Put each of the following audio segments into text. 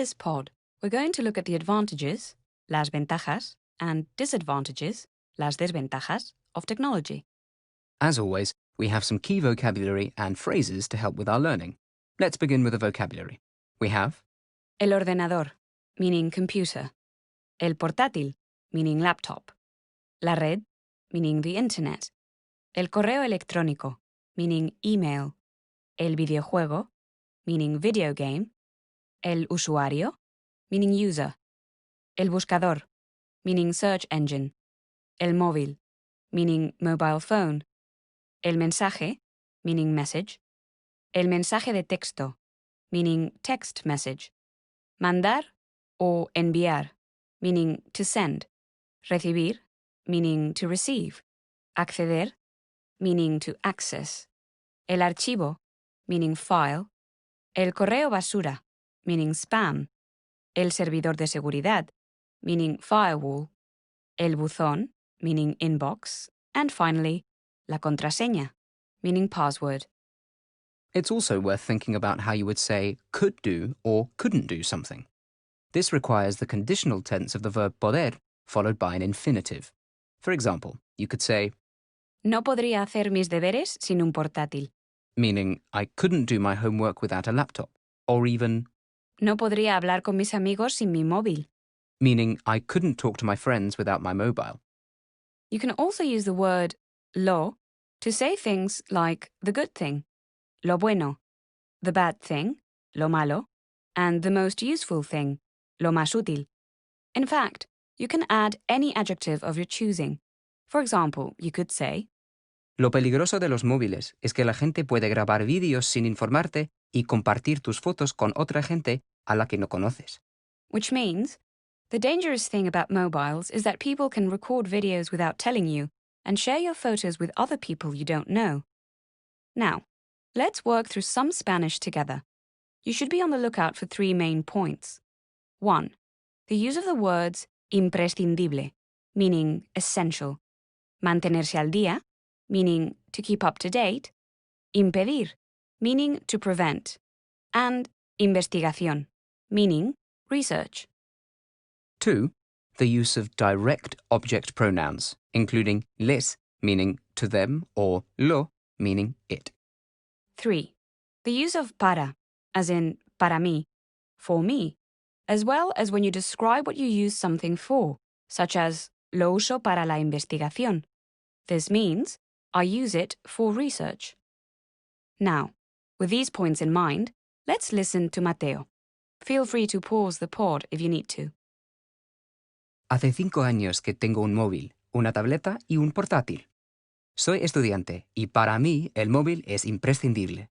this pod, we're going to look at the advantages, las ventajas, and disadvantages, las desventajas, of technology. As always, we have some key vocabulary and phrases to help with our learning. Let's begin with the vocabulary. We have El ordenador, meaning computer. El portátil, meaning laptop. La red, meaning the internet. El correo electrónico, meaning email. El videojuego, meaning video game. El usuario, meaning user. El buscador, meaning search engine. El móvil, meaning mobile phone. El mensaje, meaning message. El mensaje de texto, meaning text message. Mandar o enviar, meaning to send. Recibir, meaning to receive. Acceder, meaning to access. El archivo, meaning file. El correo basura, meaning spam. El servidor de seguridad, meaning firewall. El buzón, meaning inbox. And finally, la contraseña, meaning password. It's also worth thinking about how you would say could do or couldn't do something. This requires the conditional tense of the verb poder followed by an infinitive. For example, you could say, No podría hacer mis deberes sin un portátil. meaning I couldn't do my homework without a laptop, or even, No podría hablar con mis amigos sin mi móvil. meaning I couldn't talk to my friends without my mobile. You can also use the word lo to say things like the good thing, lo bueno, the bad thing, lo malo, and the most useful thing, lo más útil. In fact, you can add any adjective of your choosing. For example, you could say, Lo peligroso de los móviles es que la gente puede grabar vídeos sin informarte y compartir tus fotos con otra gente a la que no conoces. which means, the dangerous thing about mobiles is that people can record videos without telling you and share your photos with other people you don't know. Now, let's work through some Spanish together. You should be on the lookout for 3 main points. 1. The use of the words imprescindible, meaning essential. Mantenerse al día, meaning to keep up to date. Impedir, meaning to prevent. And investigación, meaning research. 2. The use of direct object pronouns, including les, meaning to them, or lo, meaning it. 3. The use of para, as in para mí, for me, as well as when you describe what you use something for, such as lo uso para la investigación. This means I use it for research. Now, with these points in mind, let's listen to Mateo. Feel free to pause the pod if you need to. Hace 5 años que tengo un móvil, una tableta y un portátil. Soy estudiante y para mí el móvil es imprescindible.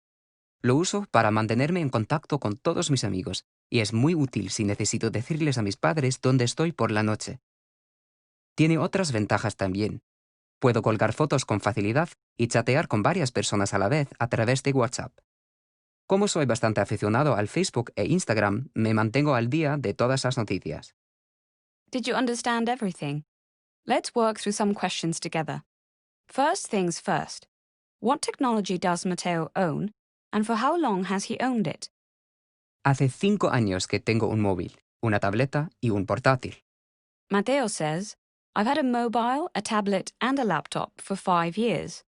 Lo uso para mantenerme en contacto con todos mis amigos y es muy útil si necesito decirles a mis padres dónde estoy por la noche. Tiene otras ventajas también. Puedo colgar fotos con facilidad y chatear con varias personas a la vez a través de WhatsApp. Como soy bastante aficionado al Facebook e Instagram, me mantengo al día de todas las noticias. Did you understand everything? Let's work through some questions together. First things first. What technology does Mateo own, and for how long has he owned it? Hace 5 años que tengo un móvil, una tableta y un portátil. Mateo says, I've had a mobile, a tablet, and a laptop for 5 years.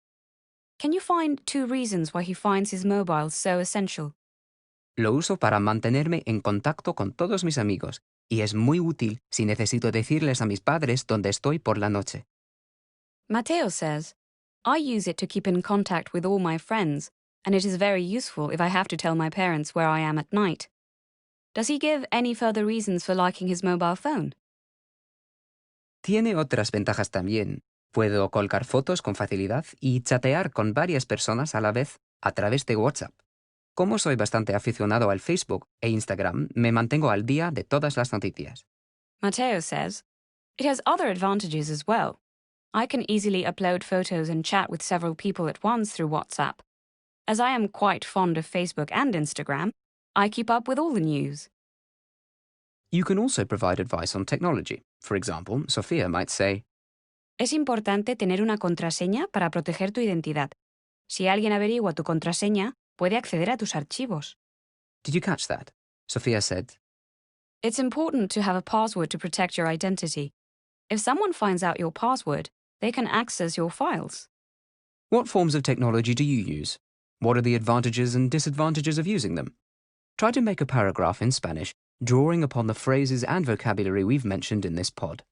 Can you find 2 reasons why he finds his mobile so essential? Lo uso para mantenerme en contacto con todos mis amigos y es muy útil si necesito decirles a mis padres dónde estoy por la noche. Mateo says, I use it to keep in contact with all my friends, and it is very useful if I have to tell my parents where I am at night. Does he give any further reasons for liking his mobile phone? Tiene otras ventajas también. Puedo colgar fotos con facilidad y chatear con varias personas a la vez a través de WhatsApp. Como soy bastante aficionado al Facebook e Instagram, me mantengo al día de todas las noticias. Mateo says, it has other advantages as well. I can easily upload photos and chat with several people at once through WhatsApp. As I am quite fond of Facebook and Instagram, I keep up with all the news. You can also provide advice on technology. For example, Sophia might say, Es importante tener una contraseña para proteger tu identidad. Si alguien averigua tu contraseña, puede acceder a tus archivos. Did you catch that? Sophia said, It's important to have a password to protect your identity. If someone finds out your password, they can access your files. What forms of technology do you use? What are the advantages and disadvantages of using them? Try to make a paragraph in Spanish, drawing upon the phrases and vocabulary we've mentioned in this pod.